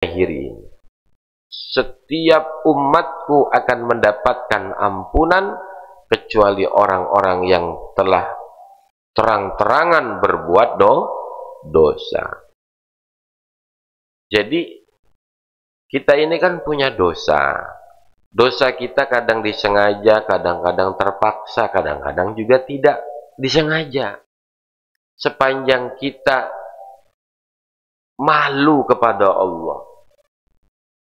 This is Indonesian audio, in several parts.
akhirin. Setiap umatku akan mendapatkan ampunan kecuali orang-orang yang telah terang-terangan berbuat dosa. Jadi kita ini kan punya dosa. Dosa kita kadang disengaja, kadang-kadang terpaksa, kadang-kadang juga tidak disengaja. Sepanjang kita malu kepada Allah.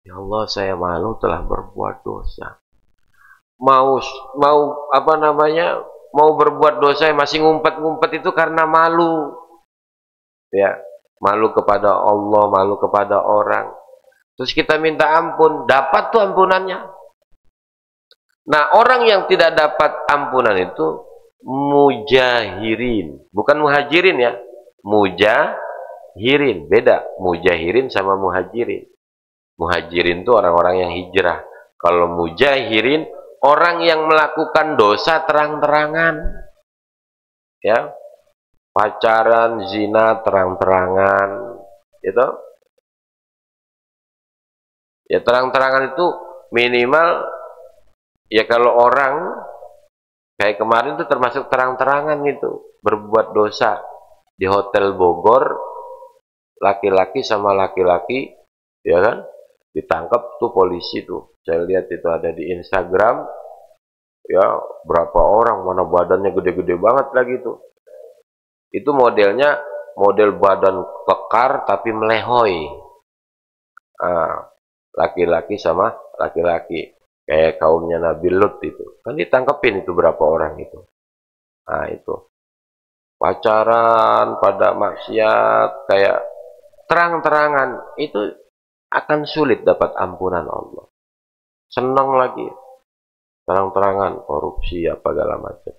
Ya Allah, saya malu telah berbuat dosa. Mau berbuat dosa masih ngumpet-ngumpet itu karena malu. Ya, malu kepada Allah, malu kepada orang. Terus kita minta ampun, dapat tuh ampunannya. Nah, orang yang tidak dapat ampunan itu mujahirin, bukan muhajirin ya. Mujahirin, beda. Mujahirin sama muhajirin. Muhajirin itu orang-orang yang hijrah. Kalau mujahirin, orang yang melakukan dosa terang-terangan. Ya. Pacaran, zina terang-terangan. Gitu. Ya, terang-terangan itu minimal, ya kalau orang kayak kemarin itu termasuk terang-terangan itu, berbuat dosa di Hotel Bogor, laki-laki sama laki-laki, ya kan, ditangkap tuh polisi tuh. Saya lihat itu ada di Instagram, ya berapa orang, mana badannya gede-gede banget lagi tuh. Itu modelnya model badan kekar tapi melehoi. Laki-laki sama laki-laki, kayak kaumnya Nabi Lut itu. Kan ditangkepin itu berapa orang itu. Nah itu. Pacaran pada maksiat, kayak terang-terangan, itu akan sulit dapat ampunan Allah. Senang lagi. Terang-terangan, korupsi, apa segala macam.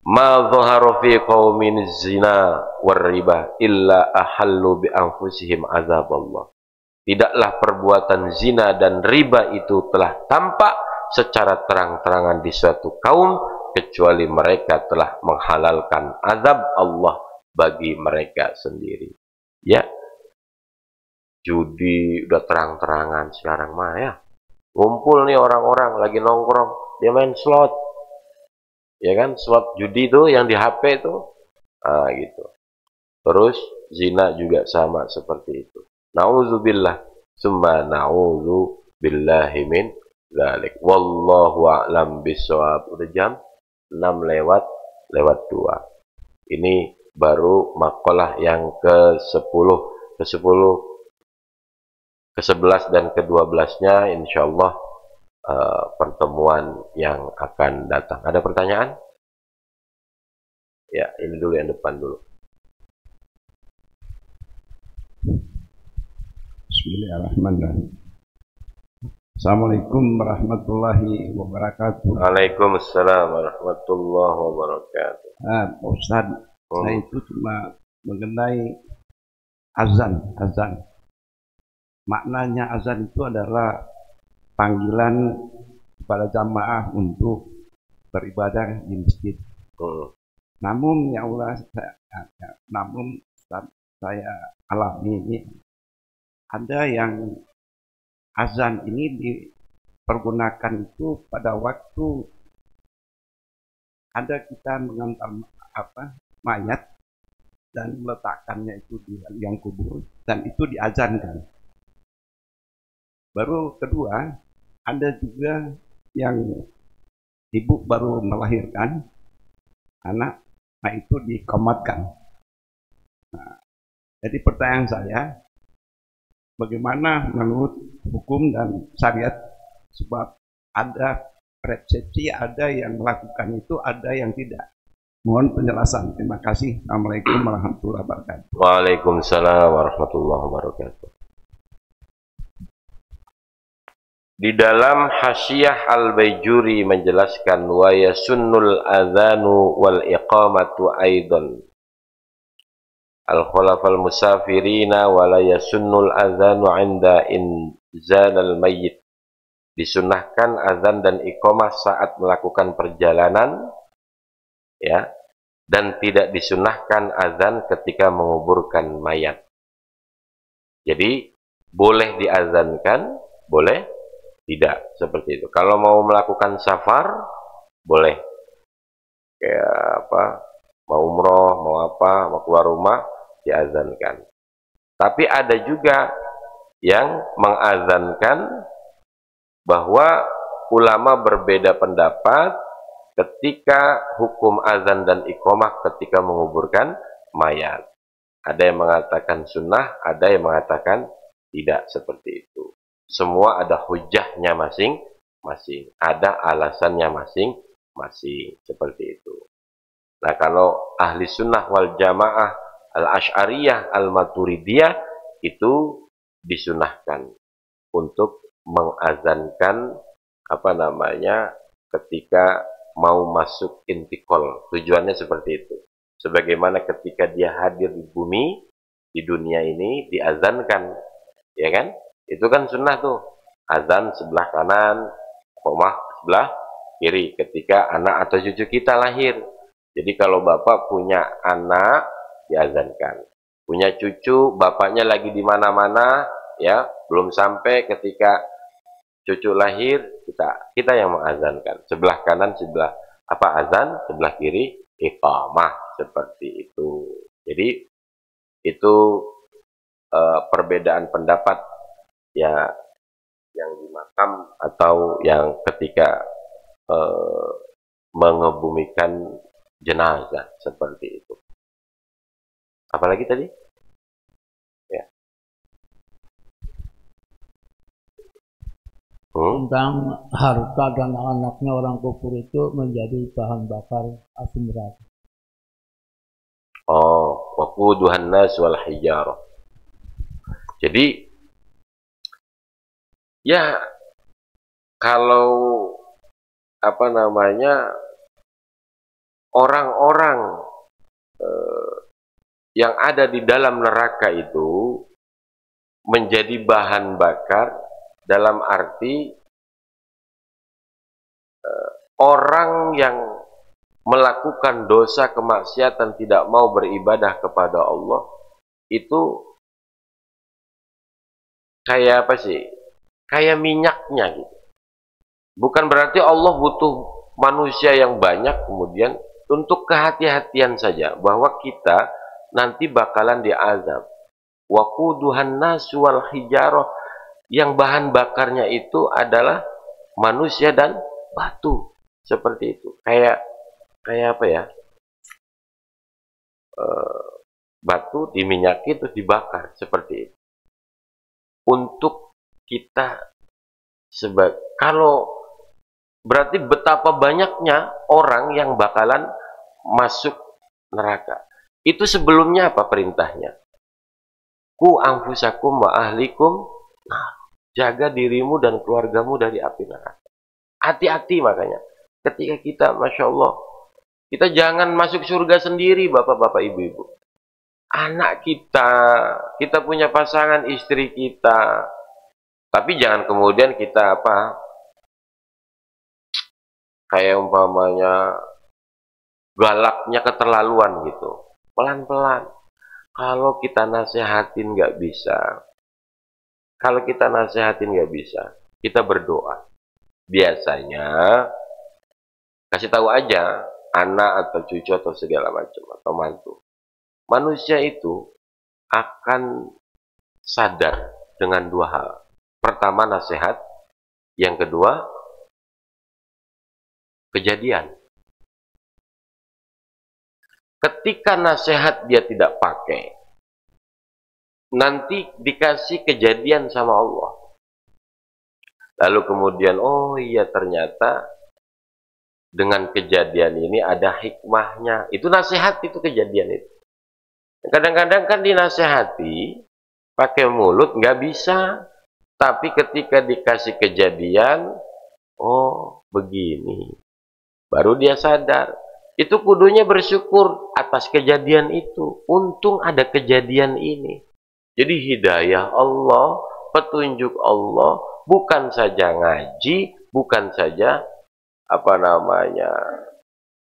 Ma dhahara fi qaumin zina war riba illa ahallu bi anfusihim azab Allah. Tidaklah perbuatan zina dan riba itu telah tampak secara terang-terangan di suatu kaum, kecuali mereka telah menghalalkan azab Allah bagi mereka sendiri. Ya, judi udah terang-terangan sekarang mah ya. Ngumpul nih orang-orang lagi nongkrong, dia main slot. Ya kan, slot judi tuh yang di HP tuh. Gitu. Terus zina juga sama seperti itu. Na'udzubillah, summa na'udzubillahi min dzalik. Wallahu a'lam bishawab. Udah jam 6 lewat 2. Ini baru makalah yang ke-10, ke-11 dan ke-12-nya insyaallah pertemuan yang akan datang. Ada pertanyaan? Ya, ini dulu yang depan dulu. Bismillahirrahmanirrahim. Assalamualaikum warahmatullahi wabarakatuh. Waalaikumsalam warahmatullahi wabarakatuh. Ustaz, saya itu cuma mengenai azan. Maknanya azan itu adalah panggilan kepada jamaah untuk beribadah di masjid. Namun ya Allah, saya alami ini, ada yang azan ini dipergunakan itu pada waktu ada kita mengantar mayat dan meletakkannya itu di liang kubur, dan itu diazankan. Baru kedua, ada juga yang ibu baru melahirkan anak, nah itu dikomatkan. Nah, jadi pertanyaan saya, bagaimana menurut hukum dan syariat, sebab ada persepsi, ada yang melakukan itu, ada yang tidak. Mohon penjelasan. Terima kasih. Assalamualaikum warahmatullahi wabarakatuh. Waalaikumsalam warahmatullahi wabarakatuh. Di dalam Hasyiah Al-Baijuri menjelaskan wa yasunnul adzanu wal iqamatu aidan al-khulafal musafirina wa la yasunnul adzanu 'inda inzalal mayyit. Disunnahkan azan dan iqamah saat melakukan perjalanan, ya, dan tidak disunnahkan azan ketika menguburkan mayat. Jadi boleh diazankan, boleh tidak, seperti itu. Kalau mau melakukan safar, boleh. Kayak apa, mau umroh, mau apa, mau keluar rumah, diazankan. Tapi ada juga yang mengazankan bahwa ulama berbeda pendapat ketika hukum azan dan iqamah ketika menguburkan mayat. Ada yang mengatakan sunnah, ada yang mengatakan tidak seperti itu. Semua ada hujahnya masing-masing, ada alasannya masing-masing, seperti itu. Nah, kalau ahli sunnah wal jamaah, al-asy'ariyah, al-maturidiyah, itu disunahkan untuk mengazankan ketika mau masuk intikal. Tujuannya seperti itu. Sebagaimana ketika dia hadir di bumi, di dunia ini, diazankan, ya kan? Itu kan sunnah tuh. Azan sebelah kanan, qomah sebelah kiri ketika anak atau cucu kita lahir. Jadi kalau bapak punya anak, diazankan. Punya cucu, bapaknya lagi di mana-mana, ya, belum sampai ketika cucu lahir, kita yang mengazankan. Sebelah kanan sebelah azan, sebelah kiri iqamah, seperti itu. Jadi itu perbedaan pendapat ya, yang di makam atau yang ketika mengebumikan jenazah, seperti itu. Apalagi tadi? Ya. Tentang harta dan anaknya orang kufur itu menjadi bahan bakar api neraka. Oh, waquduhan nas wal hijarah. Jadi ya, kalau orang-orang yang ada di dalam neraka itu menjadi bahan bakar, dalam arti orang yang melakukan dosa kemaksiatan, tidak mau beribadah kepada Allah, itu kayak apa sih? Kayak minyaknya gitu. Bukan berarti Allah butuh manusia yang banyak kemudian, untuk kehati-hatian saja bahwa kita nanti bakalan diazab. Waquduhan nasu wal hijarah, yang bahan bakarnya itu adalah manusia dan batu, seperti itu. Kayak apa ya? Batu diminyaki terus dibakar, seperti itu. Untuk kita kalau berarti betapa banyaknya orang yang bakalan masuk neraka. Itu sebelumnya apa perintahnya? Ku anfusakum wa ahlikum, jaga dirimu dan keluargamu dari api neraka. Hati-hati makanya. Ketika kita, Masya Allah, kita jangan masuk surga sendiri, bapak-bapak, ibu-ibu. Anak kita punya pasangan, istri kita. Tapi jangan kemudian kita kayak umpamanya galaknya keterlaluan gitu. Pelan-pelan. Kalau kita nasihatin nggak bisa. Kalau kita nasihatin nggak bisa, kita berdoa. Biasanya kasih tahu aja anak atau cucu atau segala macam atau mantu. Manusia itu akan sadar dengan dua hal. Pertama nasihat, yang kedua kejadian. Ketika nasihat dia tidak pakai, nanti dikasih kejadian sama Allah. Lalu kemudian, oh iya ternyata dengan kejadian ini ada hikmahnya. Itu nasihat, itu kejadian itu. Kadang-kadang kan dinasehati pakai mulut nggak bisa, tapi ketika dikasih kejadian, oh begini, baru dia sadar. Itu kudunya bersyukur atas kejadian itu. Untung ada kejadian ini. Jadi hidayah Allah, petunjuk Allah, bukan saja ngaji, bukan saja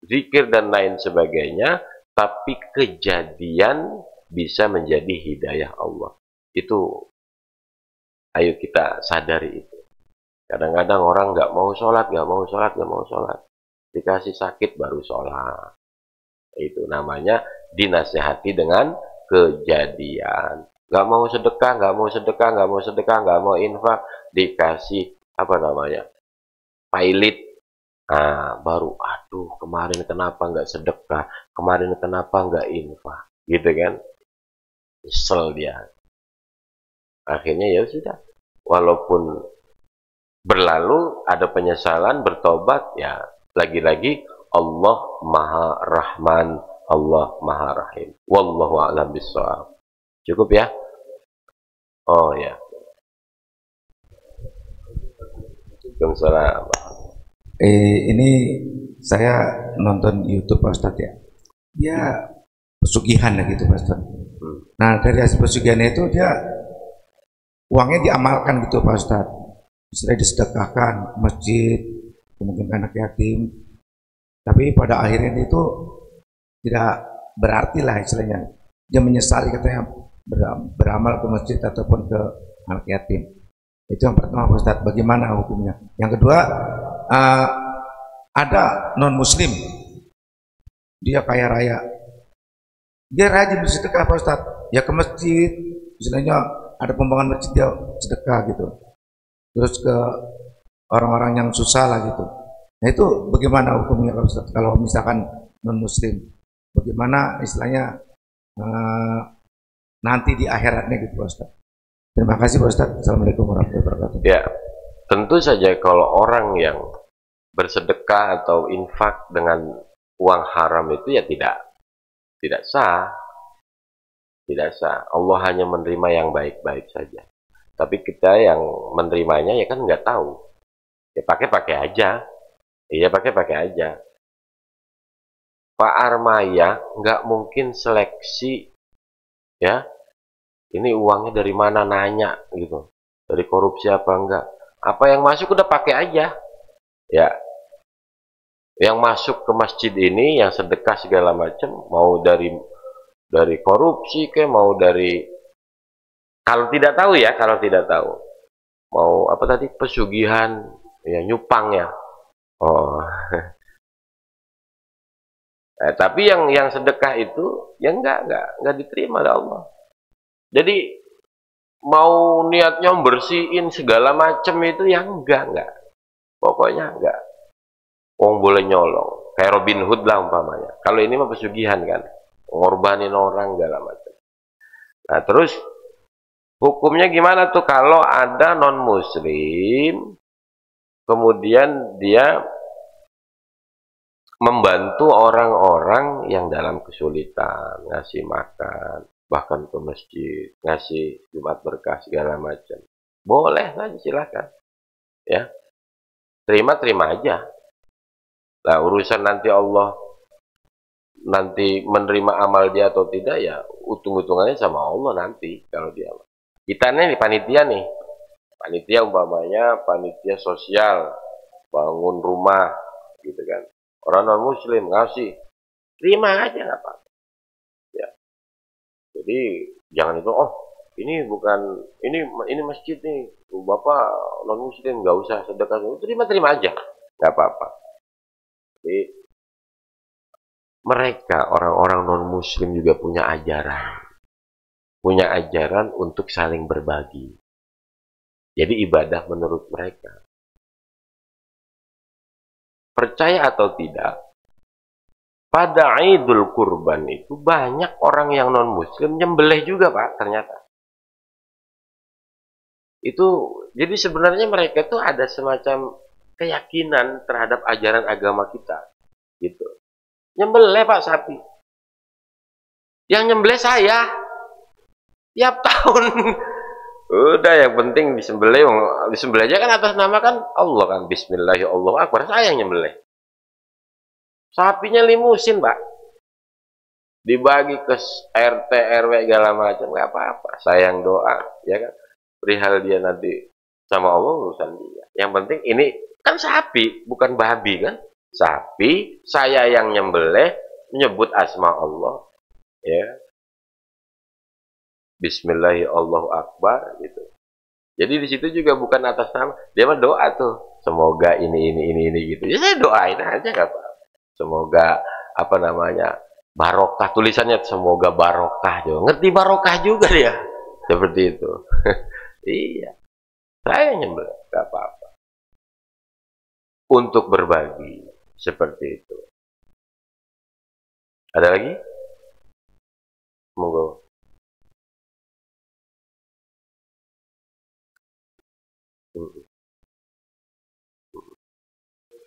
zikir dan lain sebagainya, tapi kejadian bisa menjadi hidayah Allah. Itu Ayo kita sadari itu. Kadang-kadang orang nggak mau sholat, nggak mau sholat, nggak mau sholat. Dikasih sakit baru sholat. Itu namanya dinasehati dengan kejadian. Nggak mau sedekah, nggak mau sedekah, nggak mau sedekah, nggak mau infak, dikasih apa namanya, pailit. Nah, baru aduh kemarin kenapa nggak sedekah, kemarin kenapa nggak infak, gitu kan? Nyesel dia. Akhirnya ya sudah, walaupun berlalu ada penyesalan, bertobat, ya lagi-lagi Allah Maha Rahman, Allah Maha Rahim. Wallahu a'lam bishawab. Cukup ya? Oh ya. Waalaikumsalam. Ini saya nonton YouTube Pak Ustadz ya. Dia pesugihan ya gitu Pak Ustadz. Nah dari hasil pesugihannya itu dia uangnya diamalkan gitu Pak Ustadz. Misalnya disedekahkan ke masjid, mungkin anak yatim. Tapi pada akhirnya itu tidak berarti lah istilahnya. Dia menyesali katanya beramal ke masjid ataupun ke anak yatim. Itu yang pertama Pak Ustadz, bagaimana hukumnya? Yang kedua, ada non muslim, dia kaya raya, dia rajin bersedekah Pak Ustadz, ya ke masjid, misalnya ada pembangunan masjid dia sedekah gitu, terus ke orang-orang yang susah lah gitu. Nah itu bagaimana hukumnya Pak Ustadz kalau misalkan non muslim, bagaimana istilahnya nanti di akhiratnya gitu Pak Ustadz. Terima kasih Pak Ustadz. Assalamualaikum warahmatullahi wabarakatuh. Ya, tentu saja kalau orang yang bersedekah atau infak dengan uang haram itu ya tidak sah. Tidak sah. Allah hanya menerima yang baik-baik saja. Tapi kita yang menerimanya ya kan nggak tahu. Ya pakai aja. Iya pakai aja. Pak Armaya nggak mungkin seleksi ya. Ini uangnya dari mana, nanya gitu. Dari korupsi apa enggak. Apa yang masuk udah pakai aja. Ya. Yang masuk ke masjid ini, yang sedekah segala macam, mau dari korupsi ke, mau dari, kalau tidak tahu ya, kalau tidak tahu. Mau apa tadi, pesugihan, ya nyupang ya. Oh. Tapi yang sedekah itu, ya enggak diterima oleh Allah. Jadi mau niatnya bersihin segala macam itu ya enggak. Pokoknya enggak. Wong boleh nyolong. Kayak Robin Hood lah umpamanya. Kalau ini mah pesugihan kan. Ngorbanin orang segala macam. Nah terus hukumnya gimana tuh kalau ada non muslim kemudian dia membantu orang-orang yang dalam kesulitan, ngasih makan, bahkan ke masjid, ngasih Jumat berkah segala macam. Boleh saja, silakan. Ya. Terima aja. Nah, urusan nanti Allah nanti menerima amal dia atau tidak ya utung-utungannya sama Allah nanti kalau dia. Kita nih panitia nih. Panitia umpamanya panitia sosial, bangun rumah gitu kan. Orang non muslim ngasih, terima aja nggak apa-apa. Ya. Jadi jangan itu, oh ini bukan, ini masjid nih, bapak non muslim nggak usah sedekah, terima aja, nggak apa-apa. Jadi mereka orang-orang non muslim juga punya ajaran untuk saling berbagi. Jadi ibadah menurut mereka. Percaya atau tidak, pada Idul Kurban itu banyak orang yang non muslim nyembelih juga Pak, ternyata. Itu jadi sebenarnya mereka itu ada semacam keyakinan terhadap ajaran agama kita. Gitu. Nyembelih Pak sapi. Yang nyembelih saya. Tiap tahun. Udah yang penting disembelih aja kan atas nama kan Allah kan. Bismillahirrahmanirrahim. Saya yang nyembelih. Sapinya limusin Pak. Dibagi ke RT, RW segala macam, nggak apa-apa. Sayang doa, ya kan. Perihal dia nanti sama Allah urusan dia. Yang penting ini kan sapi, bukan babi kan. Sapi, saya yang nyembelih, menyebut asma Allah. Ya. Bismillahirrahmanirrahim gitu. Jadi di situ juga bukan atas nama, dia mah doa tuh. Semoga ini gitu. Ya saya doain aja nggak apa. Semoga apa namanya barokah, tulisannya semoga barokah juga. Ngerti barokah juga dia. Seperti itu. Iya. Saya nyembelih nggak apa-apa. Untuk berbagi seperti itu. Ada lagi? Monggo.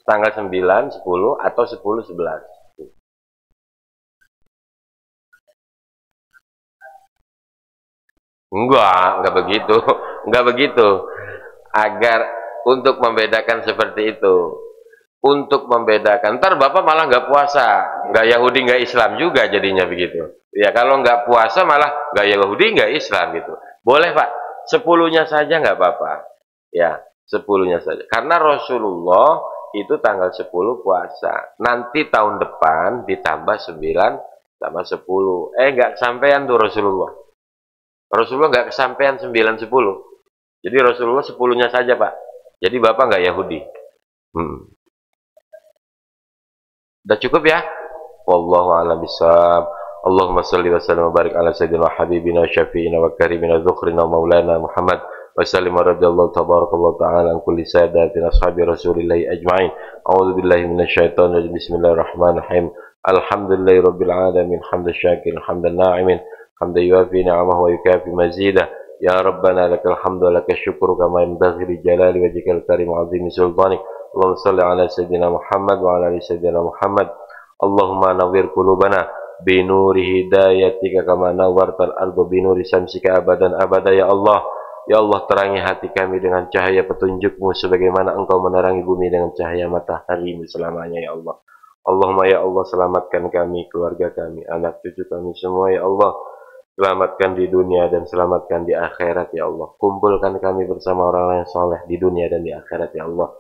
Tanggal 9, 10 atau 10, 11. Enggak begitu. Enggak begitu. Agar untuk membedakan seperti itu. Untuk membedakan. Ntar Bapak malah nggak puasa. Nggak Yahudi, nggak Islam juga jadinya begitu. Ya kalau nggak puasa malah nggak Yahudi, nggak Islam gitu. Boleh Pak. 10-nya saja nggak apa-apa. Ya, 10-nya saja. Karena Rasulullah itu tanggal 10 puasa. Nanti tahun depan ditambah 9 tambah 10. Nggak kesampaian tuh Rasulullah. Rasulullah nggak kesampaian 9, 10. Jadi Rasulullah 10-nya saja Pak. Jadi Bapak nggak Yahudi. Udah cukup ya? Wallahu a'lam bishawab. Allahumma shalli wa sallim wa barik ala sayyidina habibina syafi'ina wa karimina dzukhrina maulana Muhammad wa sallim radhiyallahu tabarakallahu ta'ala an kulli sadatina ashabi rasulillahi ajma'in. A'udzu billahi minasyaitonir rajim. Bismillahirrahmanirrahim. Alhamdulillahi rabbil alamin hamdan syakirin hamdan na'imin hamdan yuwafi ni'amahu wa yukafi mazidah. Ya Rabbana lakal hamdu wa lakal syukru kama yanbaghi li jalali wajhikal karim wa 'azimi sultanik. Allahumma salli ala sayyidina Muhammad wa ala ali sayyidina Muhammad. Allahumma nawwir qulubana bi nuri hidayatika kama nawwartal arda bi nuri syamsika abadan abada ya Allah. Ya Allah, terangi hati kami dengan cahaya petunjuk-Mu sebagaimana Engkau menerangi bumi dengan cahaya matahari-Mu selamanya ya Allah. Allahumma ya Allah, selamatkan kami, keluarga kami, anak cucu kami semua ya Allah. Selamatkan di dunia dan selamatkan di akhirat ya Allah. Kumpulkan kami bersama orang-orang yang soleh di dunia dan di akhirat ya Allah.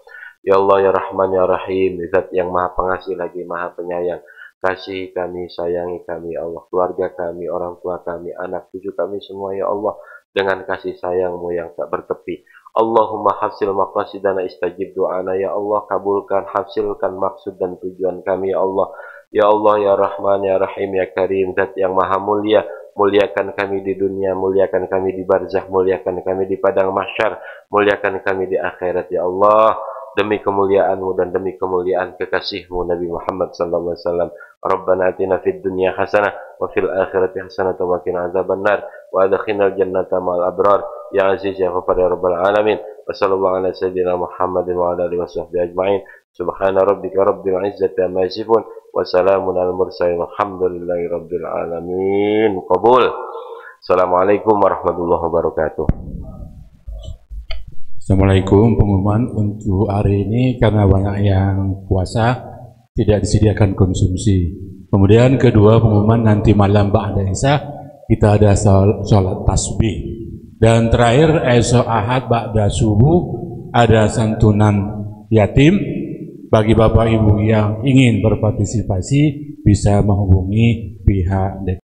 Ya Allah ya Rahman ya Rahim, Zat yang Maha Pengasih lagi Maha Penyayang. Kasih kami, sayangi kami ya Allah, keluarga kami, orang tua kami, anak cucu kami semua ya Allah, dengan kasih sayang-Mu yang tak bertepi. Allahumma hafsil maqasidana istajib do'ana ya Allah, kabulkan, hafsilkan maksud dan tujuan kami ya Allah. Ya Allah ya Rahman ya Rahim ya Karim, Zat yang Maha Mulia, muliakan kami di dunia, muliakan kami di barzakh, muliakan kami di padang mahsyar, muliakan kami di akhirat ya Allah. Demi kemuliaan-Mu dan demi kemuliaan kekasih-Mu Nabi Muhammad sallallahu alaihi wasallam. Rabbana atina fid dunya hasanah wa fil akhirati hasanah wa qina adzabannar wa adkhilnal jannata ma'al abrar ya aziz ya ghafar ya rabbal alamin. Wa sallallahu ala sayyidina Muhammadin wa ala alihi washabbihi ajma'in. Subhana rabbika rabbil izzati amma yasifun wa salamun alal mursalin walhamdulillahi rabbil alamin. Qabul. Assalamualaikum warahmatullahi wabarakatuh. Assalamualaikum. Pengumuman untuk hari ini karena banyak yang puasa tidak disediakan konsumsi. Kemudian kedua pengumuman nanti malam ba'da Isya kita ada sholat tasbih. Dan terakhir esok Ahad ba'da subuh ada santunan yatim. Bagi Bapak Ibu yang ingin berpartisipasi bisa menghubungi pihak